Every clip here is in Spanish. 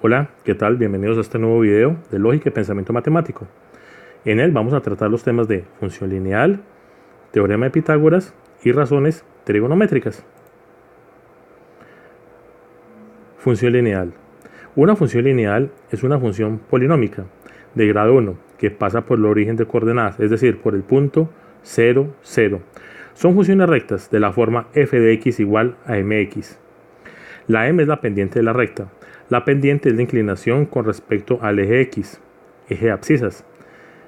Hola, ¿qué tal? Bienvenidos a este nuevo video de lógica y pensamiento matemático. En él vamos a tratar los temas de función lineal, teorema de Pitágoras y razones trigonométricas. Función lineal. Una función lineal es una función polinómica de grado 1 que pasa por el origen de coordenadas, es decir, por el punto 0, 0. Son funciones rectas de la forma f de x igual a mx. La m es la pendiente de la recta. La pendiente es la inclinación con respecto al eje x, eje de abscisas.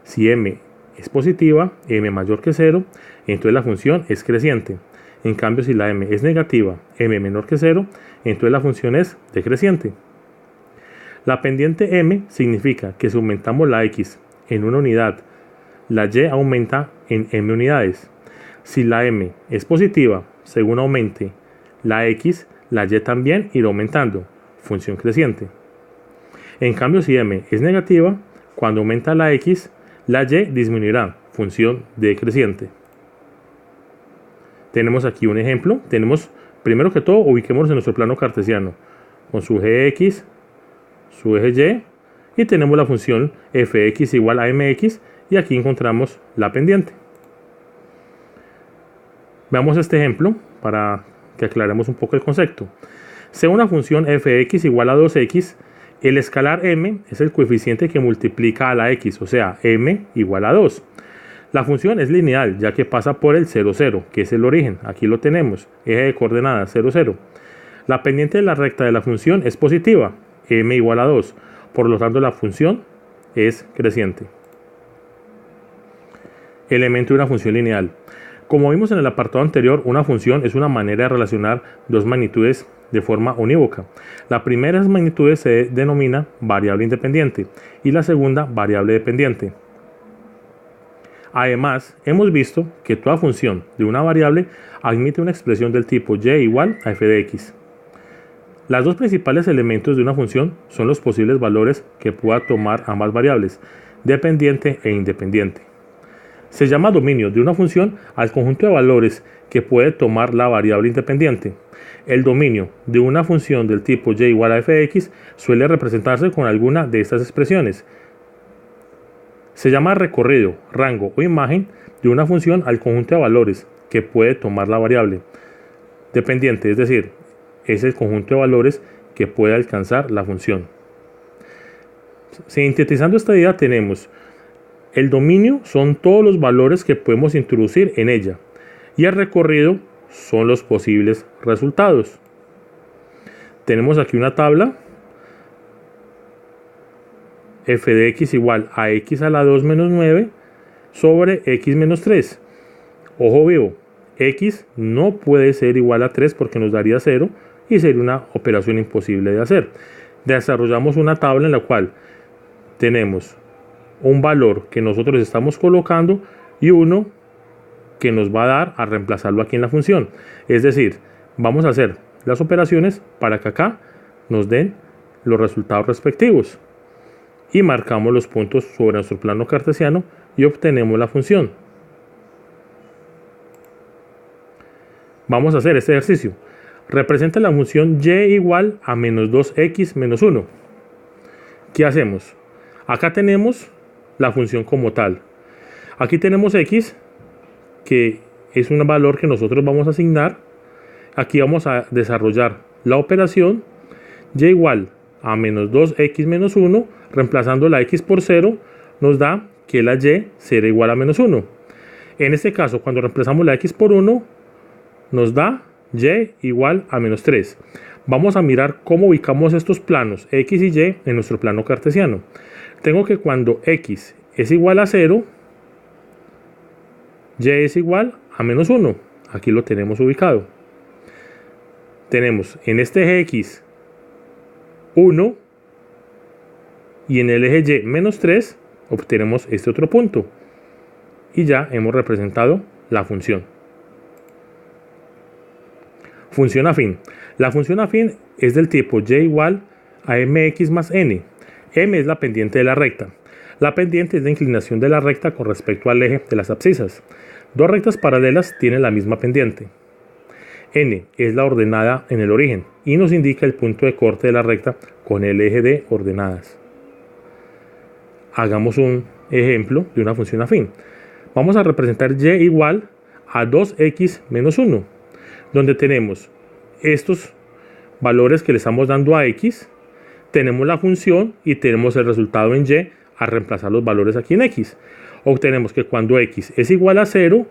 Si m es positiva, m mayor que 0, entonces la función es creciente. En cambio, si la m es negativa, m menor que 0, entonces la función es decreciente. La pendiente m significa que si aumentamos la x en una unidad, la y aumenta en m unidades. Si la m es positiva, según aumente la x, la y también irá aumentando, función creciente. En cambio, si m es negativa, cuando aumenta la x, la y disminuirá, función decreciente. Tenemos aquí un ejemplo. Primero que todo, ubiquémonos en nuestro plano cartesiano, con su eje x, su eje y tenemos la función fx igual a mx, y aquí encontramos la pendiente. Veamos este ejemplo para que aclaremos un poco el concepto. Sea una función fx igual a 2x, el escalar m es el coeficiente que multiplica a la x, o sea, m igual a 2. La función es lineal, ya que pasa por el 0, 0, que es el origen. Aquí lo tenemos, eje de coordenadas 0, 0. La pendiente de la recta de la función es positiva, m igual a 2. Por lo tanto, la función es creciente. Elemento de una función lineal. Como vimos en el apartado anterior, una función es una manera de relacionar dos magnitudes de forma unívoca. La primera de esas magnitudes se denomina variable independiente y la segunda variable dependiente. Además, hemos visto que toda función de una variable admite una expresión del tipo y igual a f de x. Los dos principales elementos de una función son los posibles valores que pueda tomar ambas variables, dependiente e independiente. Se llama dominio de una función al conjunto de valores que puede tomar la variable independiente. El dominio de una función del tipo y igual a f de x suele representarse con alguna de estas expresiones. Se llama recorrido, rango o imagen de una función al conjunto de valores que puede tomar la variable dependiente, es decir, es el conjunto de valores que puede alcanzar la función. Sintetizando esta idea, tenemos el dominio son todos los valores que podemos introducir en ella y el recorrido son los posibles resultados. Tenemos aquí una tabla, f de x igual a x a la 2 menos 9 sobre x menos 3. Ojo vivo, x no puede ser igual a 3 porque nos daría 0 y sería una operación imposible de hacer. Desarrollamos una tabla en la cual tenemos un valor que nosotros estamos colocando y uno que nos va a dar a reemplazarlo aquí en la función. Es decir, vamos a hacer las operaciones para que acá nos den los resultados respectivos. Y marcamos los puntos sobre nuestro plano cartesiano y obtenemos la función. Vamos a hacer este ejercicio. Representa la función y igual a menos 2x menos 1. ¿Qué hacemos? Acá tenemos la función como tal. Aquí tenemos x, que es un valor que nosotros vamos a asignar. Aquí vamos a desarrollar la operación y igual a menos 2x menos 1, reemplazando la x por 0, nos da que la y será igual a menos 1. En este caso, cuando reemplazamos la x por 1, nos da y igual a menos 3. Vamos a mirar cómo ubicamos estos planos x y y en nuestro plano cartesiano. Tengo que cuando x es igual a 0, y es igual a menos 1. Aquí lo tenemos ubicado. Tenemos en este eje x 1 y en el eje y menos 3 obtenemos este otro punto. Y ya hemos representado la función. Función afín. La función afín es del tipo y igual a mx más n. M es la pendiente de la recta. La pendiente es la inclinación de la recta con respecto al eje de las abscisas. Dos rectas paralelas tienen la misma pendiente. N es la ordenada en el origen y nos indica el punto de corte de la recta con el eje de ordenadas. Hagamos un ejemplo de una función afín. Vamos a representar y igual a 2x menos 1, donde tenemos estos valores que le estamos dando a x, tenemos la función y tenemos el resultado en y a reemplazar los valores aquí en x. Obtenemos que cuando x es igual a 0,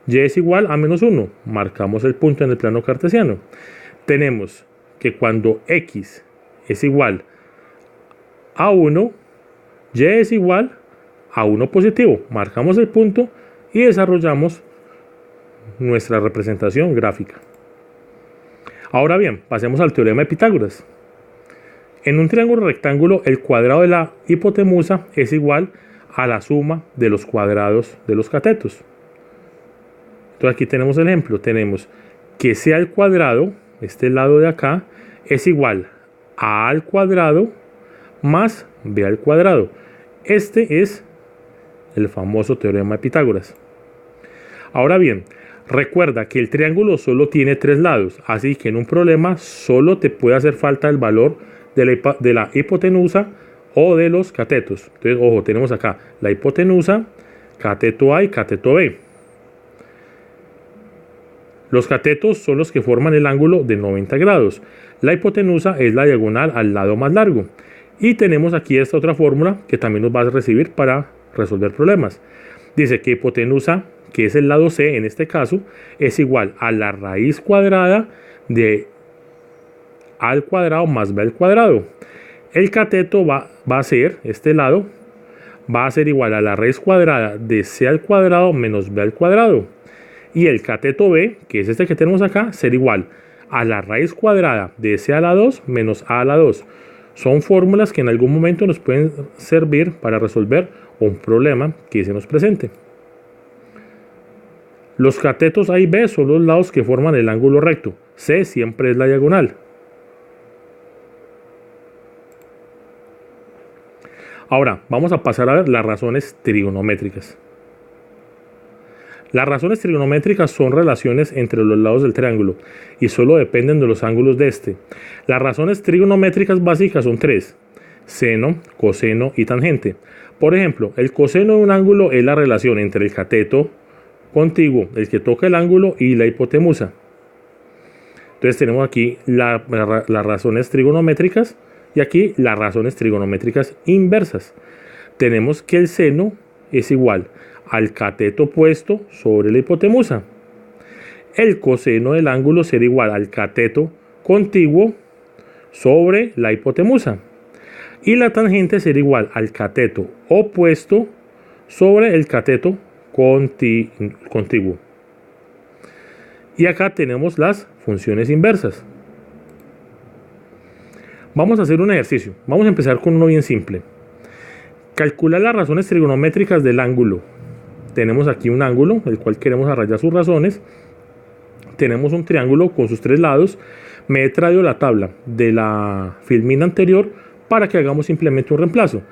y es igual a menos 1. Marcamos el punto en el plano cartesiano. Tenemos que cuando x es igual a 1, y es igual a 1 positivo. Marcamos el punto y desarrollamos nuestra representación gráfica. Ahora bien, pasemos al teorema de Pitágoras. En un triángulo rectángulo, el cuadrado de la hipotenusa es igual a la suma de los cuadrados de los catetos. Entonces aquí tenemos el ejemplo. Tenemos que C al cuadrado, este lado de acá, es igual a al cuadrado más b al cuadrado. Este es el famoso teorema de Pitágoras. Ahora bien, recuerda que el triángulo solo tiene 3 lados, así que en un problema solo te puede hacer falta el valor de la hipotenusa o de los catetos. Entonces, ojo, tenemos acá la hipotenusa, cateto A y cateto B. Los catetos son los que forman el ángulo de 90 grados. La hipotenusa es la diagonal al lado más largo. Y tenemos aquí esta otra fórmula que también nos va a recibir para resolver problemas. Dice que hipotenusa, que es el lado C en este caso, es igual a la raíz cuadrada de A al cuadrado más B al cuadrado. El cateto va a ser, este lado, va a ser igual a la raíz cuadrada de C al cuadrado menos B al cuadrado. Y el cateto B, que es este que tenemos acá, será igual a la raíz cuadrada de C a la 2 menos A a la 2. Son fórmulas que en algún momento nos pueden servir para resolver un problema que se nos presente. Los catetos A y B son los lados que forman el ángulo recto. C siempre es la diagonal. Ahora, vamos a pasar a ver las razones trigonométricas. Las razones trigonométricas son relaciones entre los lados del triángulo y solo dependen de los ángulos de este. Las razones trigonométricas básicas son 3: seno, coseno y tangente. Por ejemplo, el coseno de un ángulo es la relación entre el cateto contiguo, el que toca el ángulo, y la hipotenusa. Entonces tenemos aquí las razones trigonométricas y aquí las razones trigonométricas inversas. Tenemos que el seno es igual al cateto opuesto sobre la hipotenusa. El coseno del ángulo será igual al cateto contiguo sobre la hipotenusa. Y la tangente será igual al cateto opuesto sobre el cateto contiguo. Y acá tenemos las funciones inversas. Vamos a hacer un ejercicio. Vamos a empezar con uno bien simple. Calcular las razones trigonométricas del ángulo. Tenemos aquí un ángulo, el cual queremos arrayar sus razones. Tenemos un triángulo con sus 3 lados. Me he traído la tabla de la filmina anterior para que hagamos simplemente un reemplazo.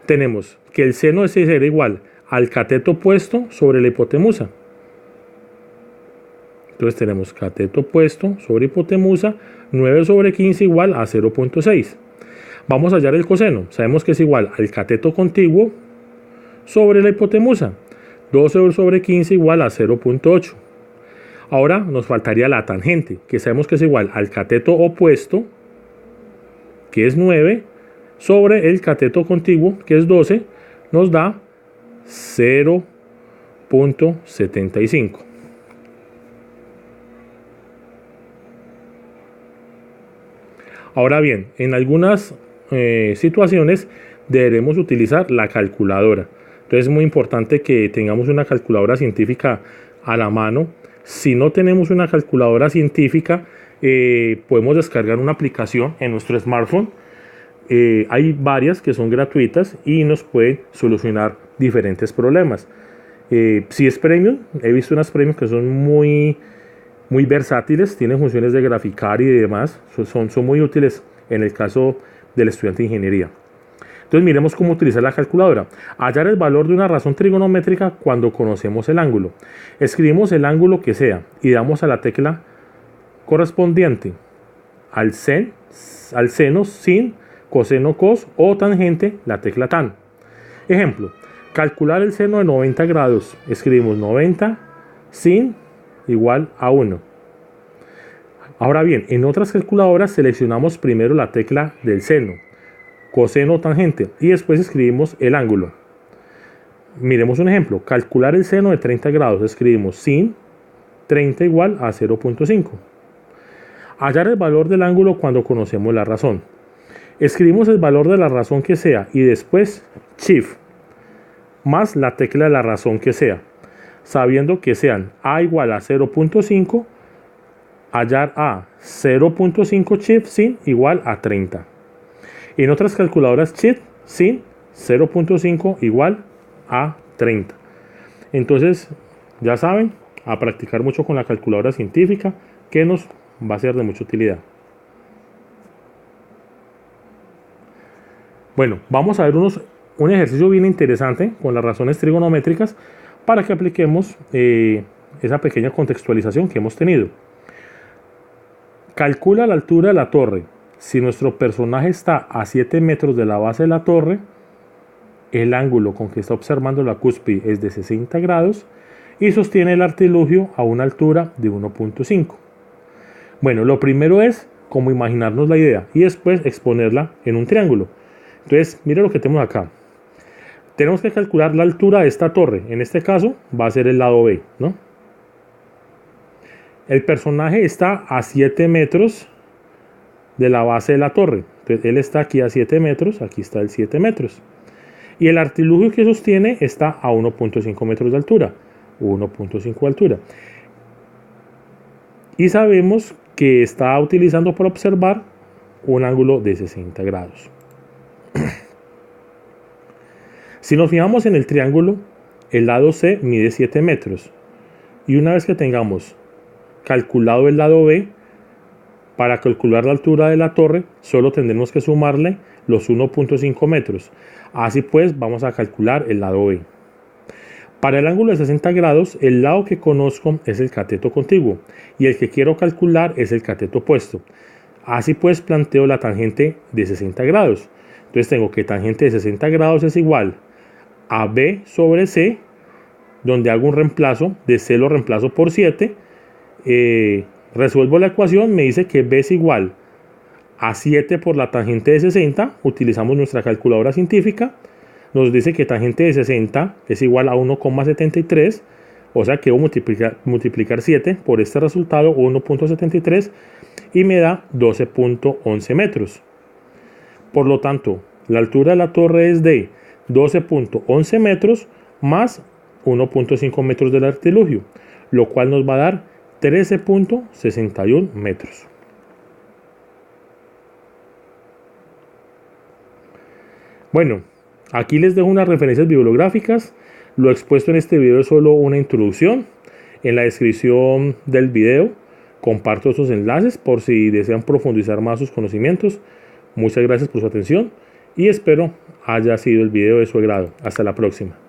Tenemos que el seno de ese será igual al cateto opuesto sobre la hipotenusa. Entonces tenemos cateto opuesto sobre hipotenusa, 9 sobre 15 igual a 0.6. Vamos a hallar el coseno. Sabemos que es igual al cateto contiguo sobre la hipotenusa. 12 sobre 15 igual a 0.8. Ahora nos faltaría la tangente, que sabemos que es igual al cateto opuesto, que es 9, sobre el cateto contiguo, que es 12, nos da 0.75. Ahora bien, en algunas situaciones deberemos utilizar la calculadora. Entonces es muy importante que tengamos una calculadora científica a la mano. Si no tenemos una calculadora científica, podemos descargar una aplicación en nuestro smartphone. Hay varias que son gratuitas y nos pueden solucionar diferentes problemas. Si es premium, he visto unas premium que son muy versátiles, tienen funciones de graficar y demás, son muy útiles en el caso del estudiante de ingeniería. Entonces miremos cómo utilizar la calculadora. Hallar el valor de una razón trigonométrica cuando conocemos el ángulo. Escribimos el ángulo que sea y damos a la tecla correspondiente al seno, sin, coseno, cos o tangente, la tecla tan. Ejemplo, calcular el seno de 90 grados. Escribimos 90 sin igual a 1. Ahora bien, en otras calculadoras seleccionamos primero la tecla del seno, coseno o tangente y después escribimos el ángulo. Miremos un ejemplo, calcular el seno de 30 grados. Escribimos sin 30 igual a 0.5. Hallar el valor del ángulo cuando conocemos la razón. Escribimos el valor de la razón que sea y después Shift más la tecla de la razón que sea, sabiendo que sean a igual a 0.5, hallar a 0.5 Shift sin igual a 30. En otras calculadoras Shift sin 0.5 igual a 30. Entonces, ya saben, a practicar mucho con la calculadora científica, que nos va a ser de mucha utilidad. Bueno, vamos a ver un ejercicio bien interesante con las razones trigonométricas para que apliquemos esa pequeña contextualización que hemos tenido. Calcula la altura de la torre. Si nuestro personaje está a 7 metros de la base de la torre, el ángulo con que está observando la cúspide es de 60 grados y sostiene el artilugio a una altura de 1.5. Bueno, lo primero es como imaginarnos la idea y después exponerla en un triángulo. Entonces, mira lo que tenemos acá. Tenemos que calcular la altura de esta torre. En este caso va a ser el lado B, ¿no? El personaje está a 7 metros de la base de la torre. Entonces, él está aquí a 7 metros, aquí está el 7 metros. Y el artilugio que sostiene está a 1.5 metros de altura. 1.5 de altura. Y sabemos que está utilizando para observar un ángulo de 60 grados. Si nos fijamos en el triángulo, el lado C mide 7 metros. Y una vez que tengamos calculado el lado B, para calcular la altura de la torre, solo tendremos que sumarle los 1.5 metros. Así pues, vamos a calcular el lado B. Para el ángulo de 60 grados, el lado que conozco es el cateto contiguo y el que quiero calcular es el cateto opuesto. Así pues, planteo la tangente de 60 grados. Entonces tengo que tangente de 60 grados es igual a B sobre C, donde hago un reemplazo, de C lo reemplazo por 7. Resuelvo la ecuación, me dice que B es igual a 7 por la tangente de 60. Utilizamos nuestra calculadora científica. Nos dice que tangente de 60 es igual a 1,73, o sea que debo multiplicar 7 por este resultado, 1.73, y me da 12.11 metros. Por lo tanto, la altura de la torre es de 12.11 metros más 1.5 metros del artilugio, lo cual nos va a dar 13.61 metros. Bueno, aquí les dejo unas referencias bibliográficas. Lo expuesto en este video es solo una introducción. En la descripción del video comparto estos enlaces por si desean profundizar más sus conocimientos. Muchas gracias por su atención y espero haya sido el video de su agrado. Hasta la próxima.